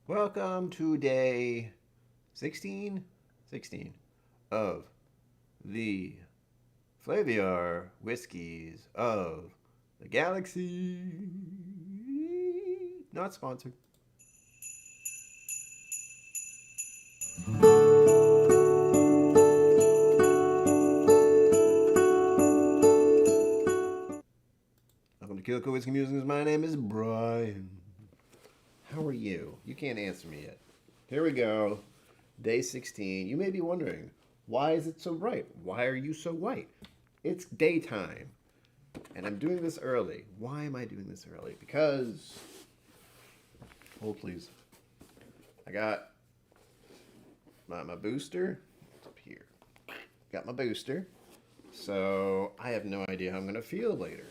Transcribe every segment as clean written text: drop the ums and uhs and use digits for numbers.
Welcome to day 16? 16 of the Flaviar Whiskies of the Galaxy. Not sponsored. Welcome to KillCo Whiskey Musings. My name is Brian. How are you? You can't answer me yet. Here we go. Day 16. You may be wondering, why is it so bright? Why are you so white? It's daytime. And I'm doing this early. Why am I doing this early? Because, hold please. I got my booster. It's up here. Got my booster. So I have no idea how I'm going to feel later.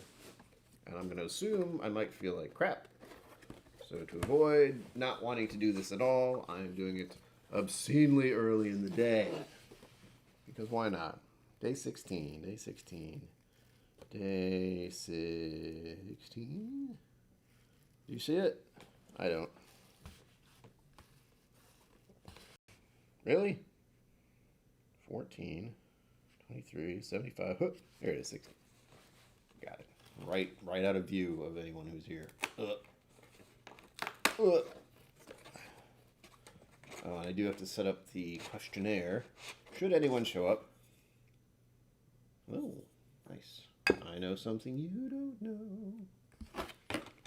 And I'm going to assume I might feel like crap. So to avoid not wanting to do this at all, I'm doing it obscenely early in the day. Because why not? Day 16. Day 16. Day 16? Do you see it? I don't. Really? 14, 23, 75. There it is, 60. Got it. Right out of view of anyone who's here. Oh, and I do have to set up the questionnaire. Should anyone show up? Oh, nice. I know something you don't know.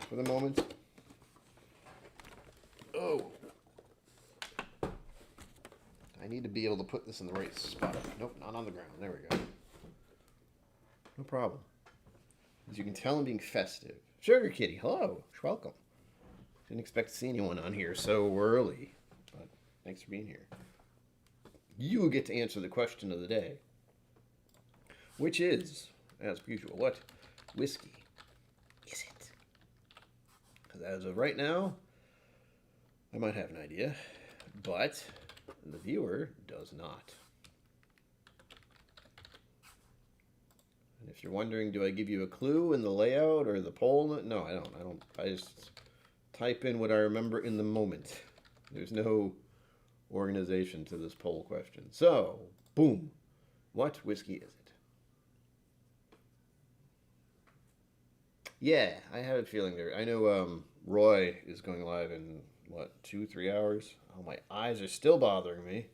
For the moment. Oh. I need to be able to put this in the right spot. Nope, not on the ground. There we go. No problem. As you can tell, I'm being festive. Sugar Kitty, hello. Welcome. Didn't expect to see anyone on here so early, but thanks for being here. You get to answer the question of the day, which is, as usual, what whiskey is it? Because as of right now, I might have an idea, but the viewer does not. And if you're wondering, do I give you a clue in the layout or the poll? No, I don't. I just type in what I remember in the moment. There's no organization to this poll question. So, boom. What whiskey is it? Yeah, I have a feeling there. I know Roy is going live in, 2-3 hours? Oh, my eyes are still bothering me.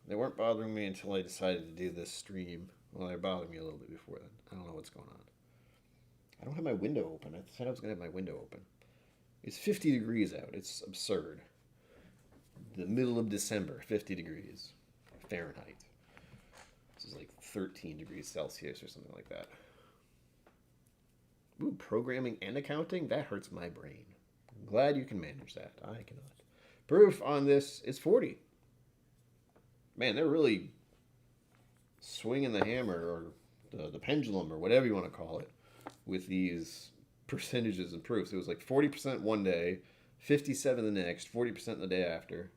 They weren't bothering me until I decided to do this stream. Well, they bothered me a little bit before then. I don't know what's going on. I don't have my window open. I said I was going to have my window open. It's 50 degrees out. It's absurd. The middle of December, 50 degrees Fahrenheit. This is like 13 degrees Celsius or something like that. Ooh, programming and accounting? That hurts my brain. I'm glad you can manage that. I cannot. Proof on this is 40. Man, they're really swinging the hammer or the pendulum or whatever you want to call it with these percentages and proofs. It was like 40% one day, 57 the next, 40% the day after.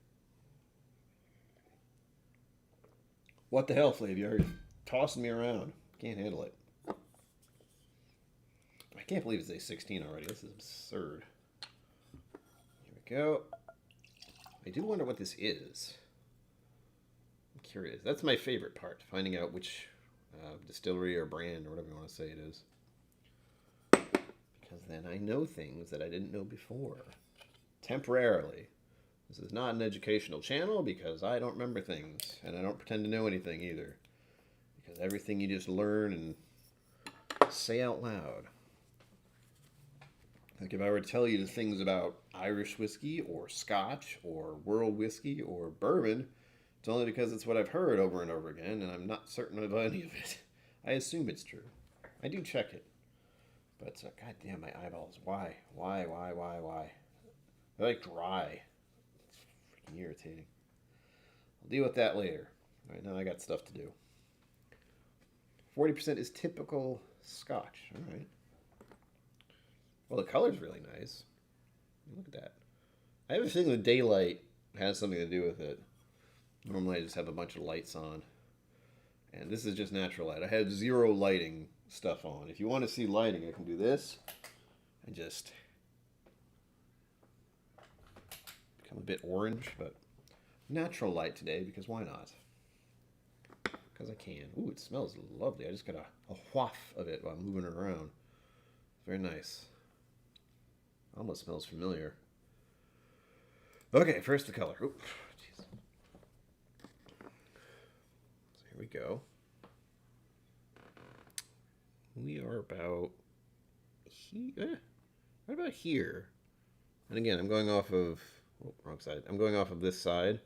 What the hell, Flavia? You're tossing me around. Can't handle it. I can't believe it's day 16 already. This is absurd. Here we go. I do wonder what this is. I'm curious. That's my favorite part, finding out which distillery or brand or whatever you want to say it is. Because then I know things that I didn't know before. Temporarily. This is not an educational channel because I don't remember things. And I don't pretend to know anything either. Because everything you just learn and say out loud. Like if I were to tell you the things about Irish whiskey or Scotch or world whiskey or bourbon, it's only because it's what I've heard over and over again and I'm not certain of any of it. I assume it's true. I do check it. But goddamn, my eyeballs. Why? They're like dry. It's freaking irritating. I'll deal with that later. Right now I got stuff to do. 40% is typical Scotch. All right. Well, the color's really nice. Look at that. I have a feeling the daylight has something to do with it. Normally I just have a bunch of lights on. And this is just natural light. I have zero lighting stuff on. If you want to see lighting, I can do this. And just become a bit orange, but natural light today because why not? Because I can. Ooh, it smells lovely. I just got a whiff of it while moving it around. Very nice. Almost smells familiar. Okay, first the color. Oop, jeez. So here we go. We are about here. Right about here. And again, I'm going off of wrong side. I'm going off of this side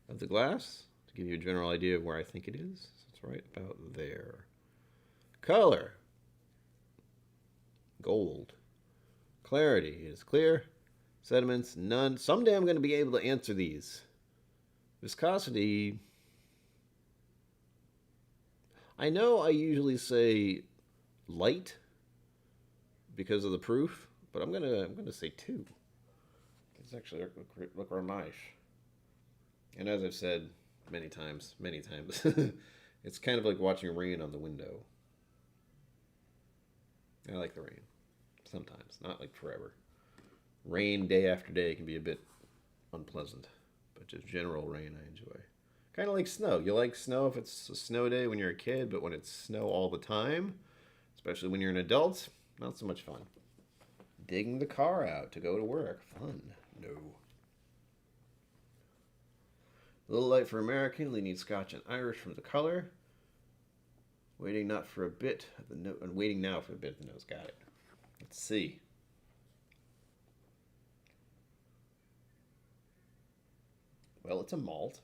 of the glass to give you a general idea of where I think it is. So it's right about there. Color. Gold. Clarity is clear. Sediments, none. Someday I'm going to be able to answer these. Viscosity. I know I usually say light because of the proof, but I'm gonna say 2. It's actually look nice. And as I've said many times, it's kind of like watching rain on the window. I like the rain. Sometimes, not like forever. Rain day after day can be a bit unpleasant, but just general rain I enjoy. Kind of like snow. You like snow if it's a snow day when you're a kid, but when it's snow all the time, especially when you're an adult, not so much fun. Digging the car out to go to work. Fun. No. A little light for American, leaning Scotch and Irish from the color. Waiting not for a bit of the nose, and waiting now for a bit of the nose. Got it. Let's see. Well, it's a malt.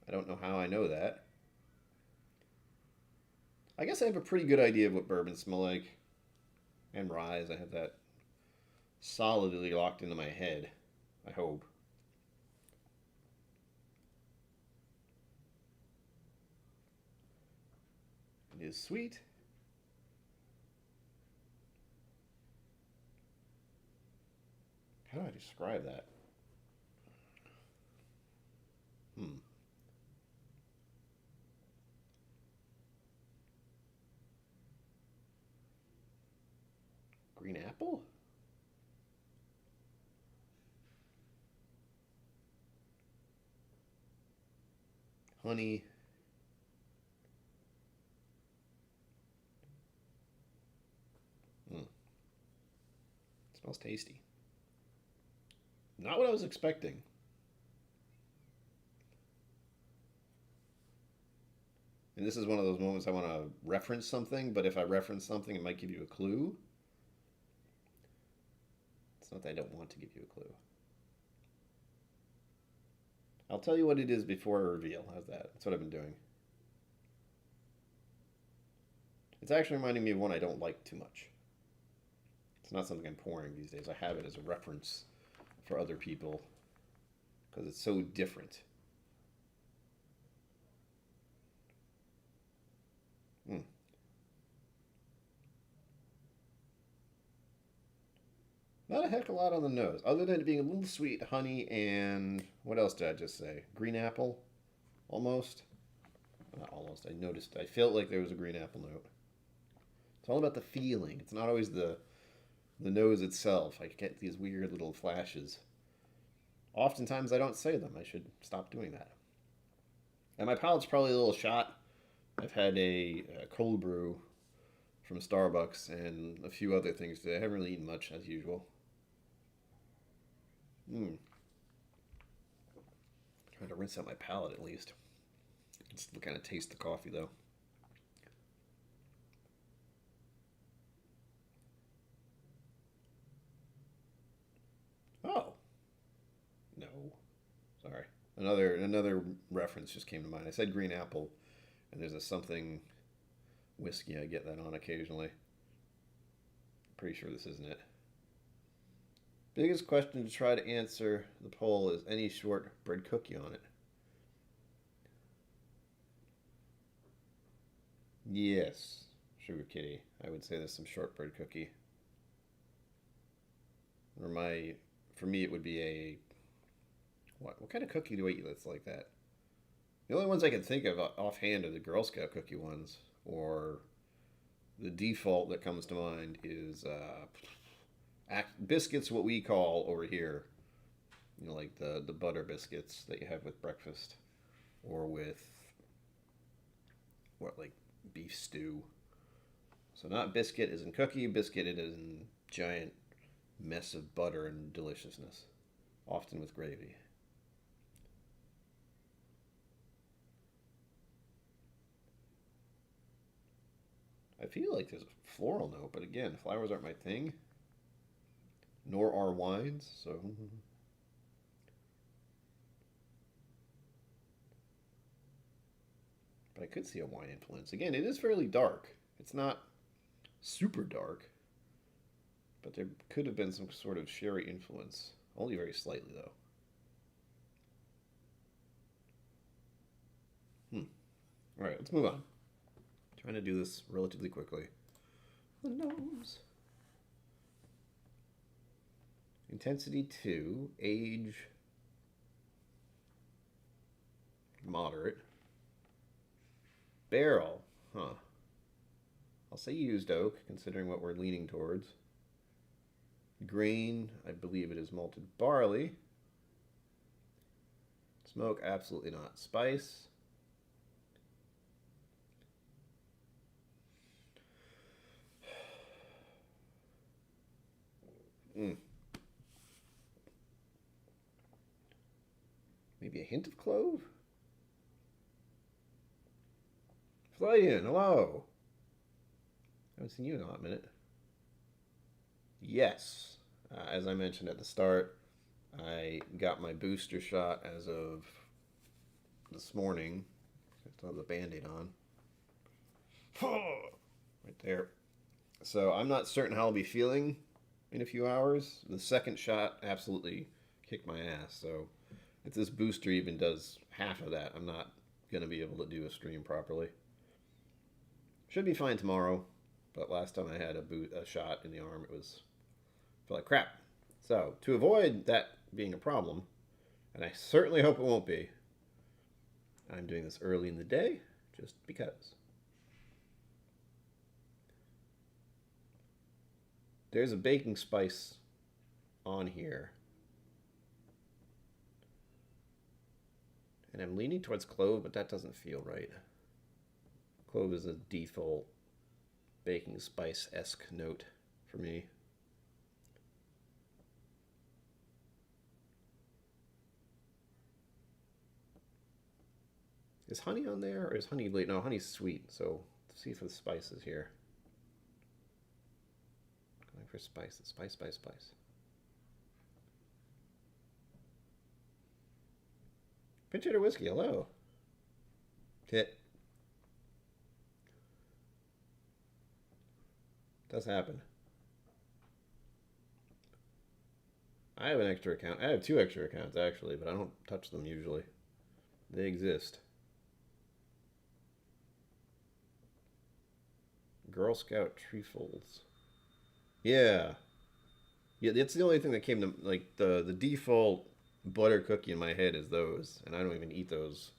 I don't know how I know that. I guess I have a pretty good idea of what bourbons smell like. And rye. I have that solidly locked into my head. I hope. It is sweet. How do I describe that? Green apple? Honey. Smells tasty. Not what I was expecting. And this is one of those moments I want to reference something, but if I reference something, it might give you a clue. It's not that I don't want to give you a clue. I'll tell you what it is before I reveal. How's that? That's what I've been doing. It's actually reminding me of one I don't like too much. It's not something I'm pouring these days. I have it as a reference for other people because it's so different. Not a heck of a lot on the nose, other than it being a little sweet, honey, and what else did I just say? Green apple, almost. Not almost. I noticed. I felt like there was a green apple note. It's all about the feeling. It's not always the nose itself. I get these weird little flashes. Oftentimes I don't say them. I should stop doing that. And my palate's probably a little shot. I've had a cold brew from Starbucks and a few other things today. I haven't really eaten much as usual. Trying to rinse out my palate at least. Just to kind of taste the coffee though. Oh. No. Sorry. Another reference just came to mind. I said green apple, and there's a something whiskey I get that on occasionally. Pretty sure this isn't it. Biggest question to try to answer the poll is any shortbread cookie on it. Yes, Sugar Kitty. I would say there's some shortbread cookie. Or for me, it would be a, what kind of cookie do I eat that's like that? The only ones I can think of offhand are the Girl Scout cookie ones, or the default that comes to mind is biscuits, what we call over here You know, like the butter biscuits that you have with breakfast, or with what, like beef stew. So not biscuit as in cookie, biscuit it is in giant mess of butter and deliciousness, often with gravy. I feel like there's a floral note, but again, flowers aren't my thing, nor are wines, so. But I could see a wine influence. Again, it is fairly dark. It's not super dark, but there could have been some sort of sherry influence. Only very slightly, though. All right, let's move on. Trying to do this relatively quickly. The nose. Intensity 2, age moderate. Barrel, huh. I'll say used oak, considering what we're leaning towards. Grain, I believe it is malted barley. Smoke, absolutely not. Spice. Maybe a hint of clove? Flayan, hello. Haven't seen you in a hot minute. Yes. As I mentioned at the start, I got my booster shot as of this morning. I still have the band-aid on. Right there. So I'm not certain how I'll be feeling in a few hours. The second shot absolutely kicked my ass. So if this booster even does half of that, I'm not going to be able to do a stream properly. Should be fine tomorrow. But last time I had a shot in the arm, it felt like crap. So to avoid that being a problem, and I certainly hope it won't be, I'm doing this early in the day just because. There's a baking spice on here. And I'm leaning towards clove, but that doesn't feel right. Clove is a default baking spice-esque note for me. Is honey on there, or is honey late? No, honey's sweet, so let's see if the spice is here. Going for spice. Spice, spice, spice. Pinch hitter whiskey, hello. Hit. Does happen. I have an extra account. I have 2 extra accounts, actually, but I don't touch them usually. They exist. Girl Scout trefoils. Yeah. Yeah, that's the only thing that came to, like, the default butter cookie in my head is those. And I don't even eat those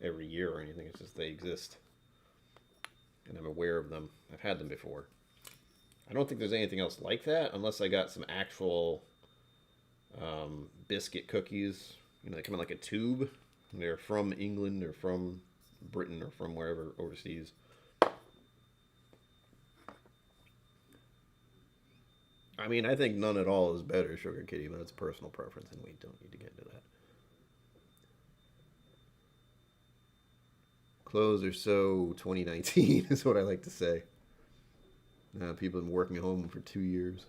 every year or anything. It's just they exist. And I'm aware of them. I've had them before. I don't think there's anything else like that unless I got some actual biscuit cookies. You know, they come in like a tube. And they're from England or from Britain or from wherever overseas. I mean, I think none at all is better, Sugar Kitty, but it's personal preference, and we don't need to get into that. Clothes are so 2019, is what I like to say. People have been working at home for 2 years.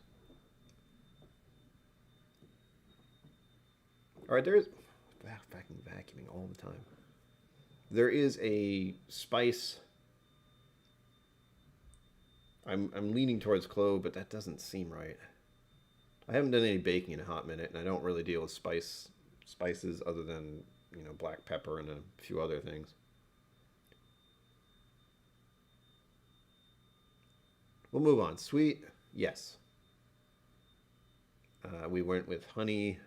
All right, there's vacuuming all the time. There is a spice. I'm leaning towards clove, but that doesn't seem right. I haven't done any baking in a hot minute, and I don't really deal with spices other than, you know, black pepper and a few other things. We'll move on. Sweet, yes. We went with honey.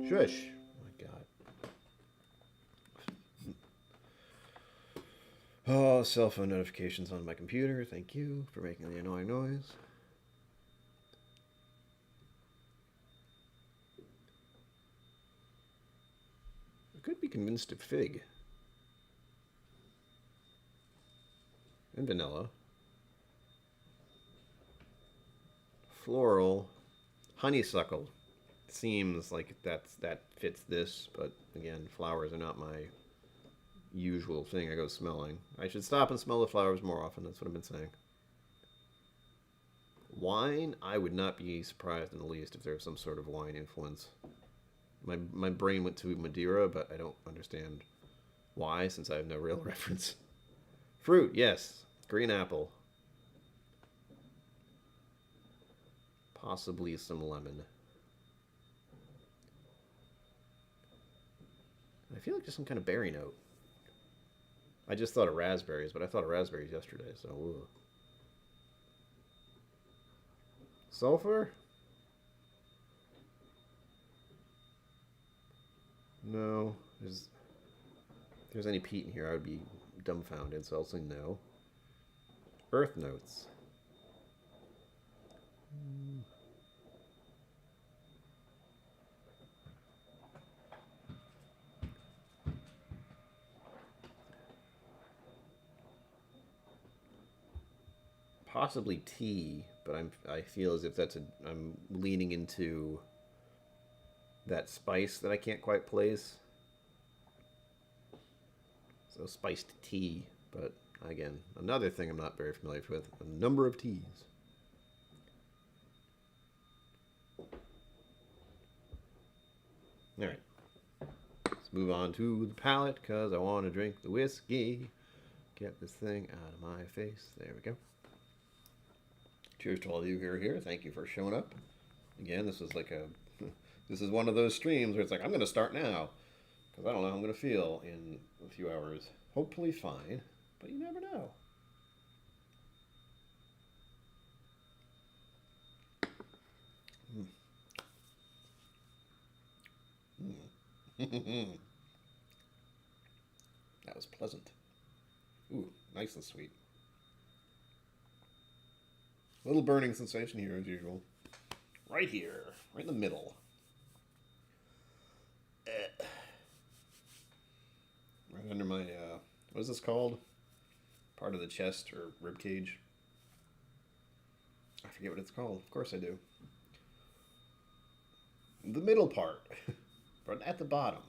Shush. Oh my God. Oh, cell phone notifications on my computer. Thank you for making the annoying noise. could be convinced of fig and vanilla. Floral, honeysuckle. Seems like that fits this, but again, flowers are not my usual thing I go smelling. I should stop and smell the flowers more often. That's what I've been saying. Wine, I would not be surprised in the least if there's some sort of wine influence. My brain went to Madeira, but I don't understand why, since I have no real reference. Fruit, yes. Green apple. Possibly some lemon. I feel like there's some kind of berry note. I just thought of raspberries, but I thought of raspberries yesterday, so... Ugh. Sulfur? No. If there's any peat in here, I would be dumbfounded, so I'll say no. Earth notes. Possibly tea, but I feel as if I'm leaning into that spice that I can't quite place. So spiced tea, but again, another thing I'm not very familiar with, a number of teas. All right, let's move on to the palate because I want to drink the whiskey. Get this thing out of my face. There we go. Cheers to all of you who are here. Thank you for showing up. Again, this is this is one of those streams where it's like, I'm going to start now because I don't know how I'm going to feel in a few hours. Hopefully fine, but you never know. That was pleasant. Ooh, nice and sweet. A little burning sensation here as usual. Right here, right in the middle. Right under my, what is this called? Part of the chest or rib cage. I forget what it's called. Of course I do. The middle part. But at the bottom.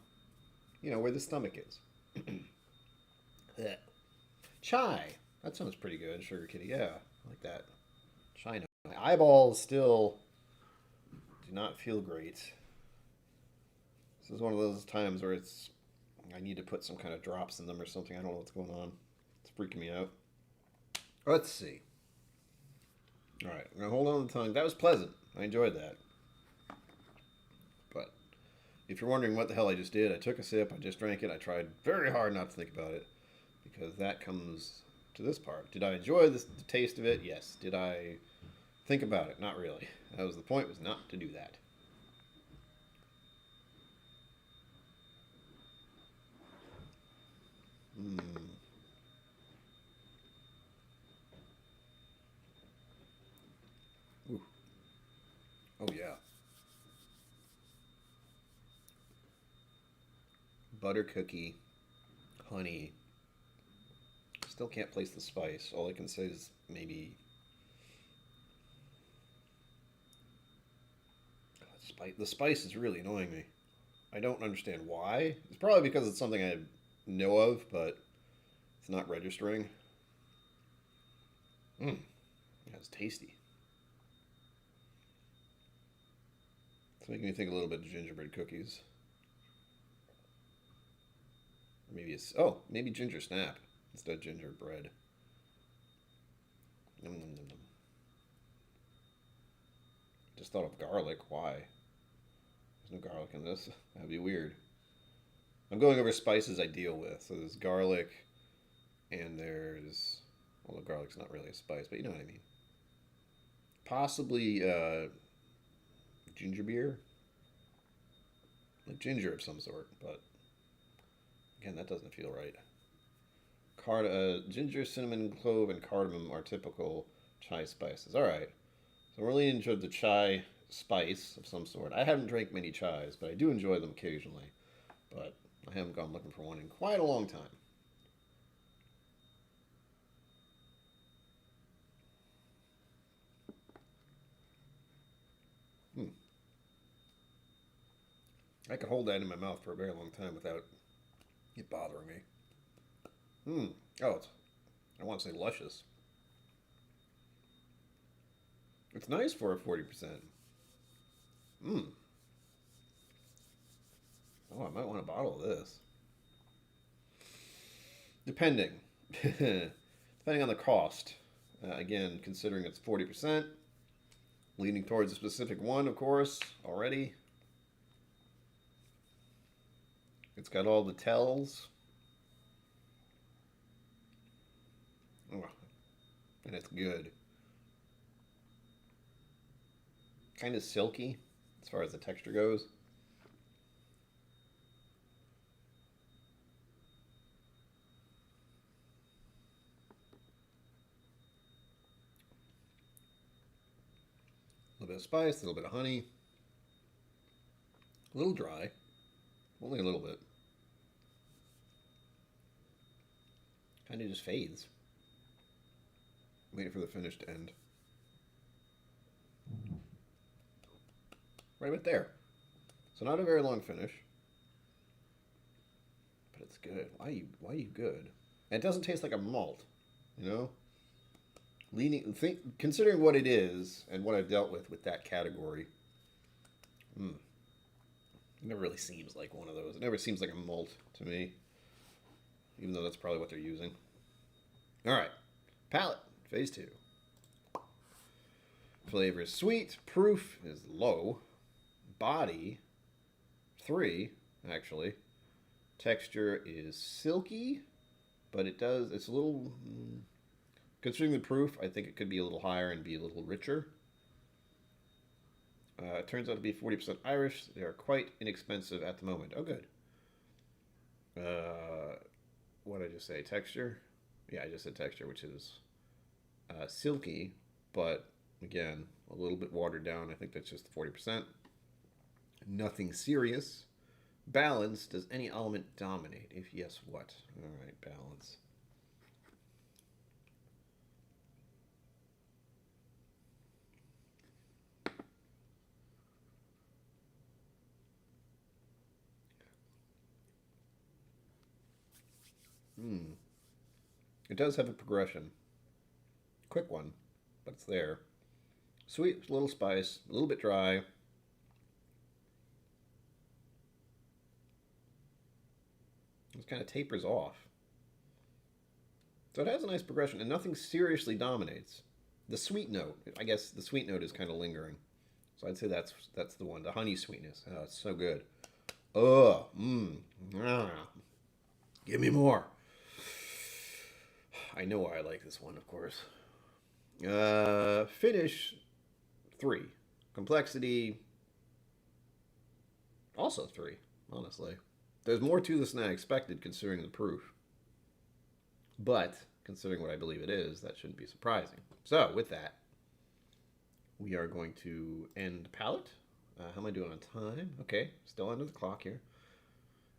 You know, where the stomach is. Chai. That sounds pretty good. Sugar Kitty. Yeah, I like that. Chai. My eyeballs still do not feel great. This is one of those times where I need to put some kind of drops in them or something. I don't know what's going on. It's freaking me out. Let's see. All right, I'm going to hold on to the tongue. That was pleasant. I enjoyed that. But if you're wondering what the hell I just did, I took a sip, I just drank it. I tried very hard not to think about it because that comes to this part. Did I enjoy the taste of it? Yes. Did I think about it? Not really. That was the point, was not to do that. Ooh. Oh, yeah. Butter cookie, honey. Still can't place the spice. All I can say is maybe... The spice is really annoying me. I don't understand why. It's probably because it's something I know of, but it's not registering. That's tasty. It's making me think a little bit of gingerbread cookies. Maybe ginger snap instead of gingerbread. Nom, nom, nom, nom. Just thought of garlic. Why? There's no garlic in this. That'd be weird. I'm going over spices I deal with. So there's garlic, and there's... Well, the garlic's not really a spice, but you know what I mean. Possibly ginger beer. Like ginger of some sort, but... Again, that doesn't feel right. Ginger, cinnamon, clove, and cardamom are typical chai spices. All right. So I'm really into the chai spice of some sort. I haven't drank many chais, but I do enjoy them occasionally. But I haven't gone looking for one in quite a long time. I could hold that in my mouth for a very long time without it bothering me. Oh, I want to say luscious. It's nice for a 40%. Oh, I might want a bottle of this. Depending. Depending on the cost. Again, considering it's 40%. Leaning towards a specific one, of course, already. It's got all the tells. Oh, and it's good. Kind of silky as far as the texture goes. A little bit of spice, a little bit of honey. A little dry. Only a little bit. Kind of just fades. Waiting for the finish to end. Right about there. So not a very long finish. But it's good. Why are you good? And it doesn't taste like a malt, you know? Considering what it is and what I've dealt with that category, it never really seems like one of those. It never seems like a malt to me, even though that's probably what they're using. All right, palate, phase 2. Flavor is sweet, proof is low, body 3 actually, texture is silky, but it's a little. Considering the proof, I think it could be a little higher and be a little richer. It turns out to be 40% Irish. They are quite inexpensive at the moment. Oh, good. What did I just say? Texture? Yeah, I just said texture, which is silky, but again, a little bit watered down. I think that's just 40%. Nothing serious. Balance. Does any element dominate? If yes, what? All right, balance. It does have a progression. Quick one, but it's there. Sweet, a little spice, a little bit dry. It kind of tapers off. So it has a nice progression, and nothing seriously dominates. The sweet note, I guess the sweet note is kind of lingering. So I'd say that's the one, the honey sweetness. Oh, it's so good. Oh, give me more. I know why I like this one, of course. Finish 3. Complexity also 3, honestly. There's more to this than I expected considering the proof. But considering what I believe it is, that shouldn't be surprising. So with that, we are going to end palate. How am I doing on time? Okay, still under the clock here.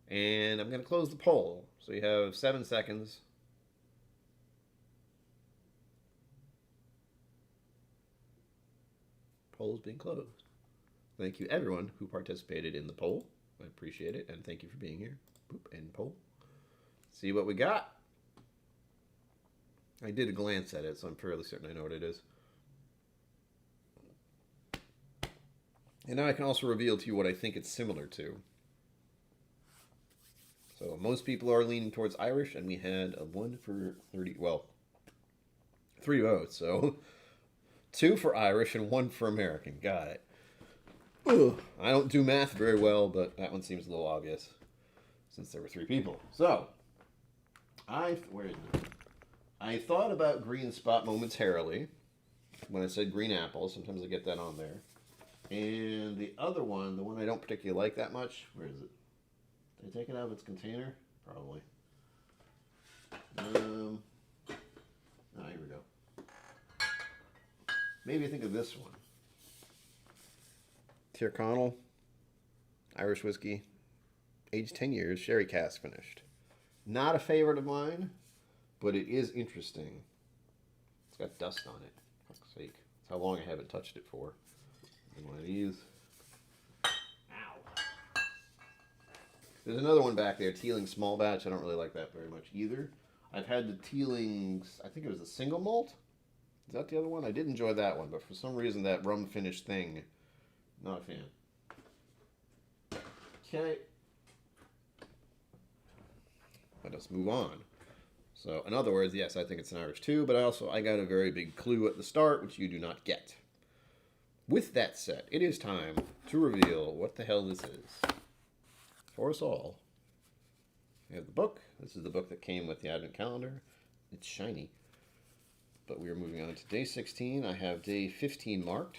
And I'm going to close the poll. So you have 7 seconds. Poll is being closed. Thank you everyone who participated in the poll. I appreciate it, and thank you for being here. Boop, end poll. See what we got. I did a glance at it, so I'm fairly certain I know what it is. And now I can also reveal to you what I think it's similar to. So most people are leaning towards Irish, and we had a 1 for 30, well, 3 votes, so 2 for Irish and 1 for American. Got it. Ugh. I don't do math very well, but that one seems a little obvious since there were 3 people. So, where is it? I thought about green spot momentarily when I said green apple. Sometimes I get that on there. And the other one, the one I don't particularly like that much, where is it? Did I take it out of its container? Probably. Here we go. Maybe think of this one. Tyrconnell, Irish whiskey, aged 10 years, sherry cask finished. Not a favorite of mine, but it is interesting. It's got dust on it. For fuck's sake. That's how long I haven't touched it for. One of these. Ow. There's another one back there, Teeling Small Batch. I don't really like that very much either. I've had the Teeling's, I think it was the single malt. Is that the other one? I did enjoy that one, but for some reason that rum finish thing, not a fan. Okay. Let us move on. So, in other words, yes, I think it's an Irish too, but I got a very big clue at the start, which you do not get. With that said, it is time to reveal what the hell this is. For us all. We have the book. This is the book that came with the Advent calendar. It's shiny. But we are moving on to day 16. I have day 15 marked.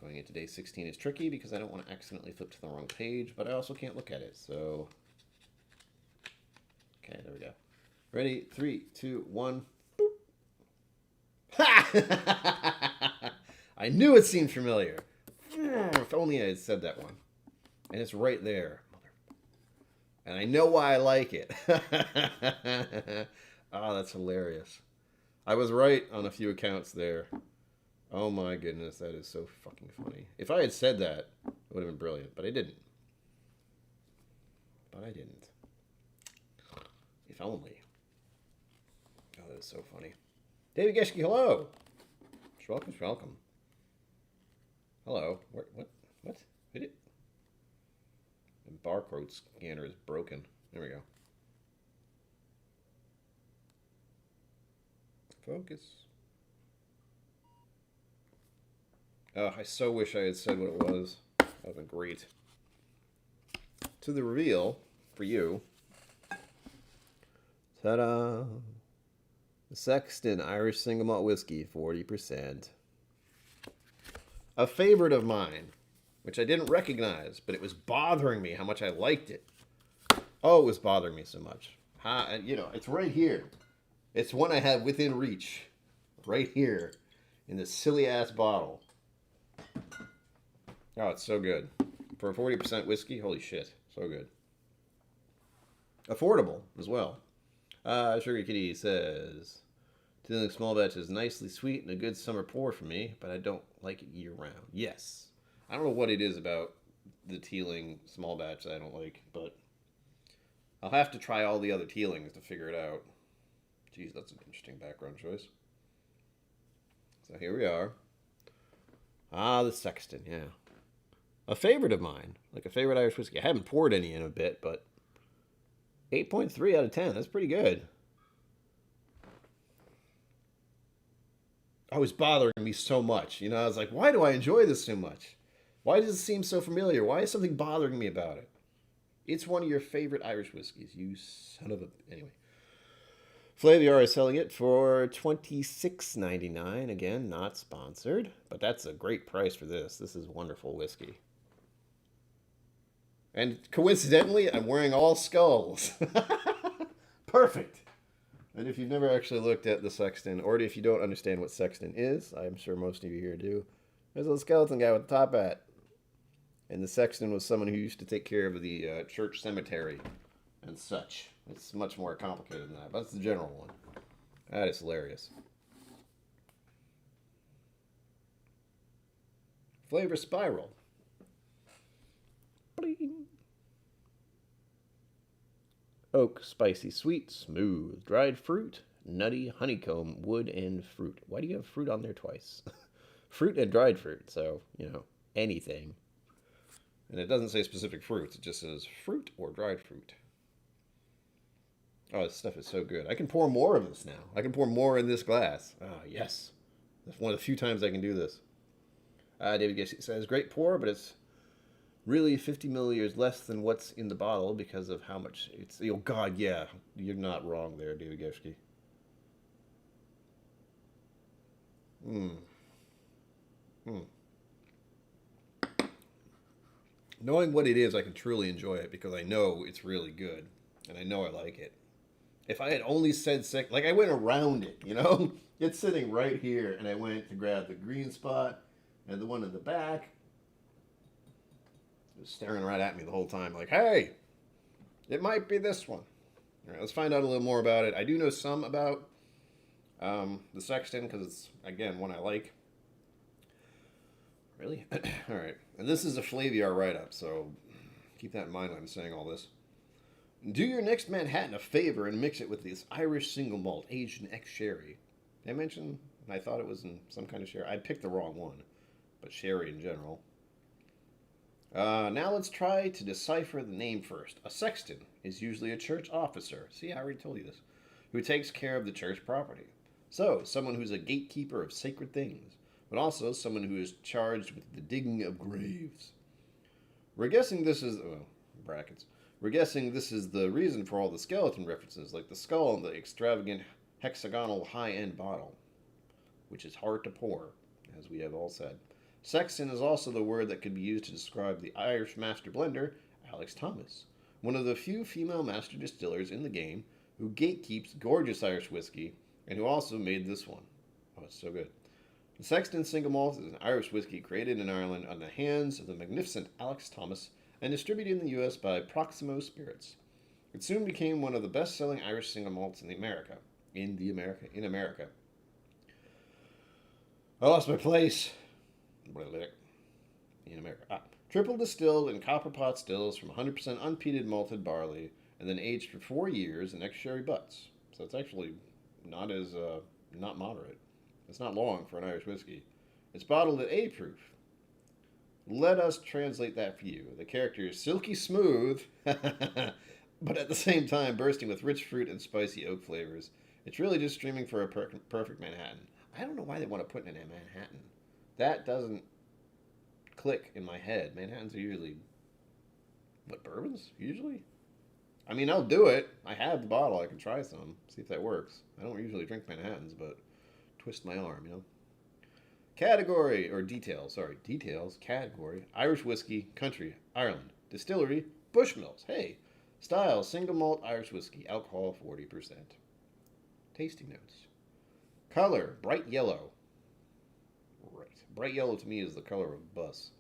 Going into day 16 is tricky because I don't want to accidentally flip to the wrong page, but I also can't look at it, so... Okay, there we go. Ready? 3, 2, 1. Boop. Ha! I knew it seemed familiar. If only I had said that one. And it's right there. And I know why I like it. Oh, that's hilarious. I was right on a few accounts there. Oh my goodness, that is so fucking funny. If I had said that, it would have been brilliant, but I didn't. If only. Oh, that is so funny. David Geschke, hello. Welcome. Hello. What? Hit it? The barcode scanner is broken. There we go. Focus. Oh, I so wish I had said what it was. That would have been great. To the reveal, for you. Ta-da! The Sexton Irish Single Malt Whiskey, 40%. A favorite of mine, which I didn't recognize, but it was bothering me how much I liked it. Oh, it was bothering me so much. It's right here. It's one I have within reach. Right here. In this silly-ass bottle. Oh, it's so good. For a 40% whiskey, holy shit. So good. Affordable as well. Sugar Kitty says, Teeling Small Batch is nicely sweet and a good summer pour for me, but I don't like it year-round. Yes. I don't know what it is about the Teeling Small Batch that I don't like, but I'll have to try all the other Teelings to figure it out. Jeez, that's an interesting background choice. So here we are. Ah, the Sexton, yeah. A favorite of mine, like a favorite Irish whiskey. I haven't poured any in a bit, but 8.3 out of 10. That's pretty good. Oh, it was bothering me so much. I was like, why do I enjoy this so much? Why does it seem so familiar? Why is something bothering me about it? It's one of your favorite Irish whiskeys. You son of a... Anyway. Flaviar is selling it for $26.99. Again, not sponsored. But that's a great price for this. This is wonderful whiskey. And coincidentally, I'm wearing all skulls. Perfect. And if you've never actually looked at the Sexton, or if you don't understand what Sexton is, I'm sure most of you here do, there's a skeleton guy with a top hat. And the Sexton was someone who used to take care of the church cemetery and such. It's much more complicated than that, but that's the general one. That is hilarious. Flavor Spiral. Bling. Oak, spicy, sweet, smooth, dried fruit, nutty, honeycomb, wood, and fruit. Why do you have fruit on there twice? Fruit and dried fruit, so, anything. And it doesn't say specific fruits, it just says fruit or dried fruit. Oh, this stuff is so good. I can pour more of this now. I can pour more in this glass. Oh, yes. That's one of the few times I can do this. David Gessie says, great pour, but it's really 50 milliliters less than what's in the bottle because of how much it's... Oh, God, yeah. You're not wrong there, David Gessie. Knowing what it is, I can truly enjoy it because I know it's really good. And I know I like it. If I had only said like I went around it, It's sitting right here, and I went to grab the green spot and the one in the back. It was staring right at me the whole time, like, hey, it might be this one. All right, let's find out a little more about it. I do know some about the Sexton because it's, again, one I like. Really? All right. And this is a Flaviar write-up, so keep that in mind when I'm saying all this. Do your next Manhattan a favor and mix it with this Irish single malt aged in X sherry. Did I mention I thought it was in some kind of sherry? I picked the wrong one, but sherry in general. Now let's try to decipher the name first. A sexton is usually a church officer. See, I already told you this. Who takes care of the church property. So, someone who's a gatekeeper of sacred things, but also someone who is charged with the digging of graves. We're guessing this is, brackets. We're guessing this is the reason for all the skeleton references, like the skull and the extravagant hexagonal high-end bottle, which is hard to pour, as we have all said. Sexton is also the word that could be used to describe the Irish master blender, Alex Thomas, one of the few female master distillers in the game who gatekeeps gorgeous Irish whiskey and who also made this one. Oh, it's so good. The Sexton Single Malt is an Irish whiskey created in Ireland on the hands of the magnificent Alex Thomas and distributed in the U.S. by Proximo Spirits. It soon became one of the best-selling Irish single malts in America. In America. I lost my place. In America. Triple distilled in copper pot stills from 100% unpeated malted barley and then aged for 4 years in ex-sherry butts. So it's actually not moderate. It's not long for an Irish whiskey. It's bottled at A proof. Let us translate that for you. The character is silky smooth, but at the same time bursting with rich fruit and spicy oak flavors. It's really just streaming for a perfect Manhattan. I don't know why they want to put it in a Manhattan. That doesn't click in my head. Manhattans are usually, bourbons? Usually? I mean, I'll do it. I have the bottle. I can try some. See if that works. I don't usually drink Manhattans, but twist my arm, Category, or details, category, Irish whiskey, country, Ireland, distillery, Bushmills, hey, style, single malt Irish whiskey, alcohol 40%. Tasting notes. Color, bright yellow. Right, bright yellow to me is the color of a bus.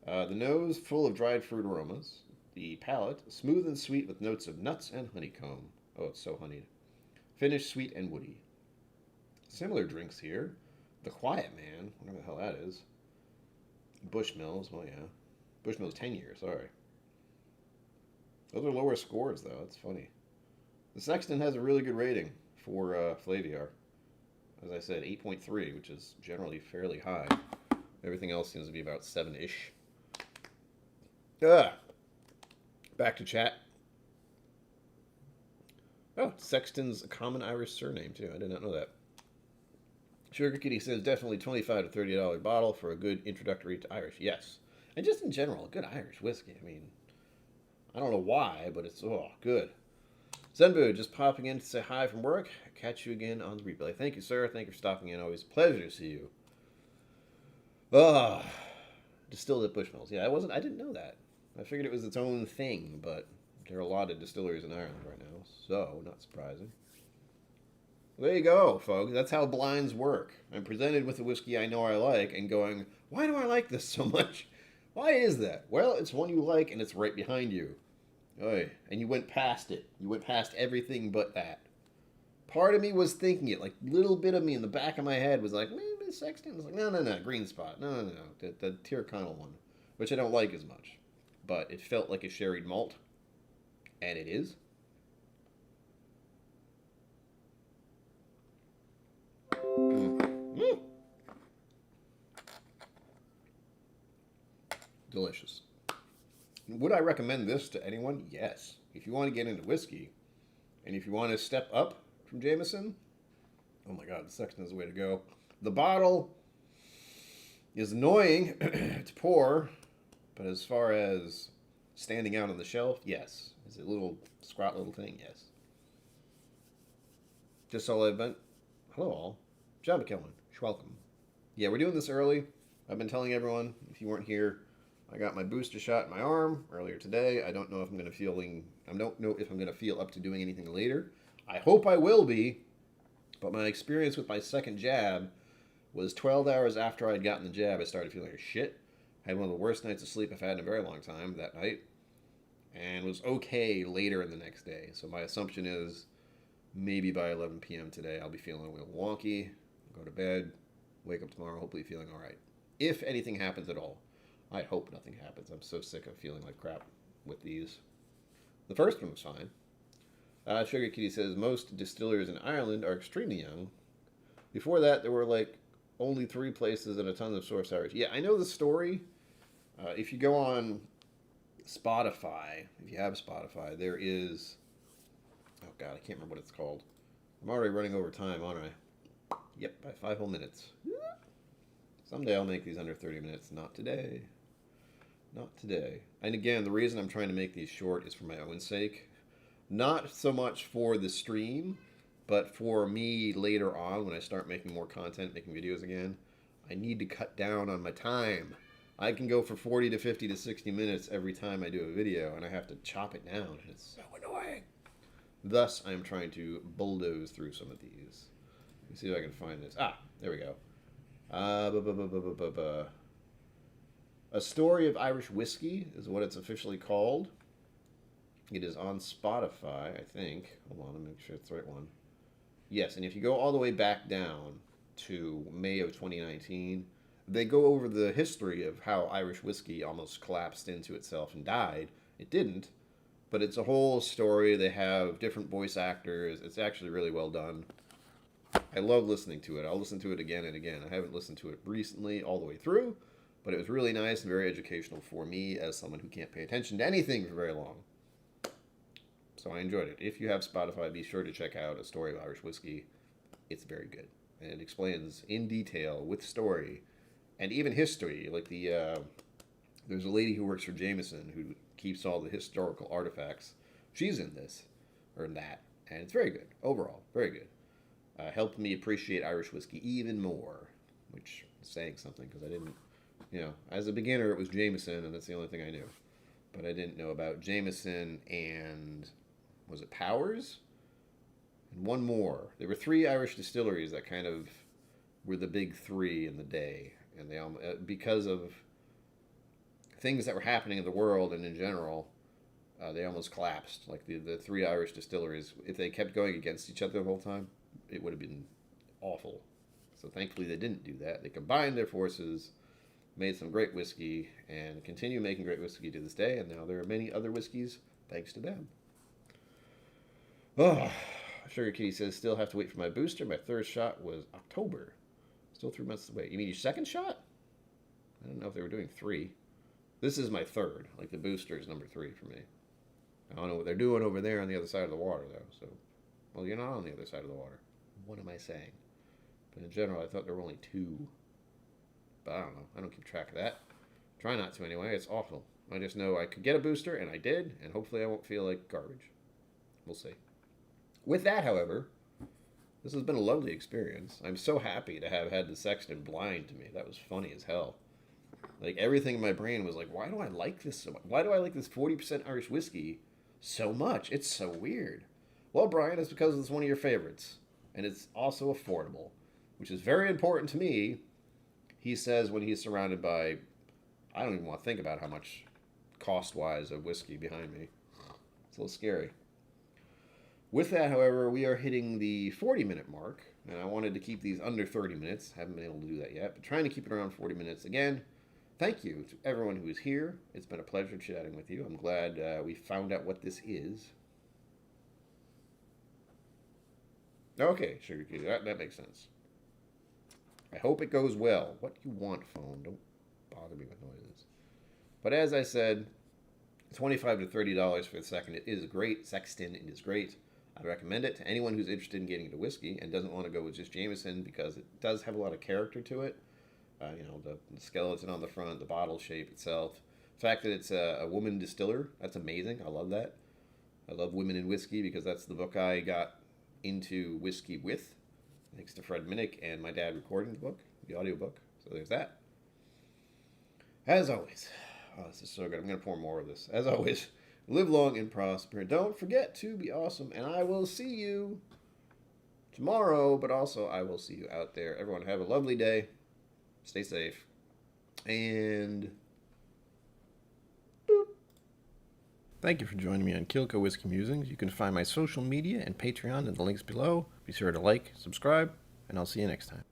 The nose, full of dried fruit aromas. The palate, smooth and sweet with notes of nuts and honeycomb. Oh, it's so honeyed. Finish, sweet and woody. Similar drinks here. The Quiet Man, whatever the hell that is. Bushmills, well, yeah. Bushmills 10 years, sorry. Those are lower scores, though. That's funny. The Sexton has a really good rating for Flaviar. As I said, 8.3, which is generally fairly high. Everything else seems to be about 7-ish. Back to chat. Oh, Sexton's a common Irish surname, too. I did not know that. Sugar Kitty says definitely $25 to $30 bottle for a good introductory to Irish. Yes. And just in general, a good Irish whiskey. I mean, I don't know why, but it's, good. Zenbu, just popping in to say hi from work. Catch you again on the replay. Thank you, sir. Thank you for stopping in. Always a pleasure to see you. Distilled at Bushmills. Yeah, I didn't know that. I figured it was its own thing, but there are a lot of distilleries in Ireland right now, so not surprising. There you go, folks. That's how blinds work. I'm presented with a whiskey I know I like and going, why do I like this so much? Why is that? Well, it's one you like and it's right behind you. Oy. And you went past it. You went past everything but that. Part of me was thinking it. Like, little bit of me in the back of my head was like, maybe Sexton. I was like, no, Green Spot. No. The Tyrconnell one, which I don't like as much. But it felt like a sherried malt. And it is. Delicious. Would I recommend this to anyone? Yes. If you want to get into whiskey, and if you want to step up from Jameson, oh my God, the Sexton is the way to go. The bottle is annoying to pour, but as far as standing out on the shelf, yes. It's a little squat little thing, yes. Just all I've been. Hello all. John McKellen. Welcome. Yeah, we're doing this early. I've been telling everyone, if you weren't here, I got my booster shot in my arm earlier today. I don't know if I'm going to feel up to doing anything later. I hope I will be, but my experience with my second jab was 12 hours after I'd gotten the jab, I started feeling like shit. Had one of the worst nights of sleep I've had in a very long time that night, and was okay later in the next day. So my assumption is maybe by 11 p.m. today I'll be feeling a little wonky, go to bed, wake up tomorrow hopefully feeling all right. If anything happens at all. I hope nothing happens. I'm so sick of feeling like crap with these. The first one was fine. Sugar Kitty says most distillers in Ireland are extremely young. Before that, there were like only 3 places and a ton of source Irish. Yeah, I know the story. If you go on Spotify, if you have Spotify, there is. Oh God, I can't remember what it's called. I'm already running over time, aren't I? Yep, by 5 whole minutes. Someday I'll make these under 30 minutes. Not today. Not today. And again, the reason I'm trying to make these short is for my own sake. Not so much for the stream, but for me later on when I start making more content, making videos again. I need to cut down on my time. I can go for 40 to 50 to 60 minutes every time I do a video, and I have to chop it down, and it's so annoying. Thus, I'm trying to bulldoze through some of these. Let me see if I can find this. Ah, there we go. A Story of Irish Whiskey is what it's officially called. It is on Spotify, I think. Hold on, let me make sure it's the right one. Yes, and if you go all the way back down to May of 2019, they go over the history of how Irish whiskey almost collapsed into itself and died. It didn't, but it's a whole story. They have different voice actors. It's actually really well done. I love listening to it. I'll listen to it again and again. I haven't listened to it recently all the way through, but it was really nice and very educational for me as someone who can't pay attention to anything for very long. So I enjoyed it. If you have Spotify, be sure to check out A Story of Irish Whiskey. It's very good. And it explains in detail with story and even history. Like there's a lady who works for Jameson who keeps all the historical artifacts. She's in this, or in that. And it's very good. Overall, very good. Helped me appreciate Irish whiskey even more, which is saying something because I didn't, as a beginner it was Jameson and that's the only thing I knew. But I didn't know about Jameson and, was it Powers? And one more. There were 3 Irish distilleries that kind of were the big 3 in the day. And they all, because of things that were happening in the world and in general, they almost collapsed. Like the 3 Irish distilleries, if they kept going against each other the whole time, it would have been awful. So thankfully they didn't do that. They combined their forces, made some great whiskey, and continue making great whiskey to this day. And now there are many other whiskeys thanks to them. Oh, Sugar Kitty says, still have to wait for my booster. My 3rd shot was October. Still 3 months to wait. You mean your 2nd shot? I don't know if they were doing 3. This is my 3rd. Like the booster is number 3 for me. I don't know what they're doing over there on the other side of the water, though. So, well, you're not on the other side of the water. What am I saying? But in general, I thought there were only 2. But I don't know. I don't keep track of that. Try not to anyway. It's awful. I just know I could get a booster, and I did, and hopefully I won't feel like garbage. We'll see. With that, however, this has been a lovely experience. I'm so happy to have had the Sexton blind to me. That was funny as hell. Like, everything in my brain was like, why do I like this so much? Why do I like this 40% Irish whiskey so much? It's so weird. Well, Brian, it's because it's one of your favorites. And it's also affordable, which is very important to me. He says when he's surrounded by, I don't even want to think about how much cost-wise of whiskey behind me. It's a little scary. With that, however, we are hitting the 40-minute mark, and I wanted to keep these under 30 minutes. Haven't been able to do that yet, but trying to keep it around 40 minutes. Again, thank you to everyone who is here. It's been a pleasure chatting with you. I'm glad we found out what this is. Okay, Sugar Kitty, that makes sense. I hope it goes well. What do you want, phone? Don't bother me with noises. But as I said, $25 to $30 for the second. It is great. Sexton, it is great. I recommend it to anyone who's interested in getting into whiskey and doesn't want to go with just Jameson because it does have a lot of character to it. The skeleton on the front, the bottle shape itself. The fact that it's a woman distiller, that's amazing. I love that. I love women in whiskey because that's the book I got into whiskey with, thanks to Fred Minnick and my dad recording the book, the audiobook. So there's that. As always, this is so good. I'm going to pour more of this. As always, live long and prosper. Don't forget to be awesome. And I will see you tomorrow, but also I will see you out there. Everyone have a lovely day. Stay safe. And Thank you for joining me on KillCo Whiskey Musings. You can find my social media and Patreon in the links below. Be sure to like, subscribe, and I'll see you next time.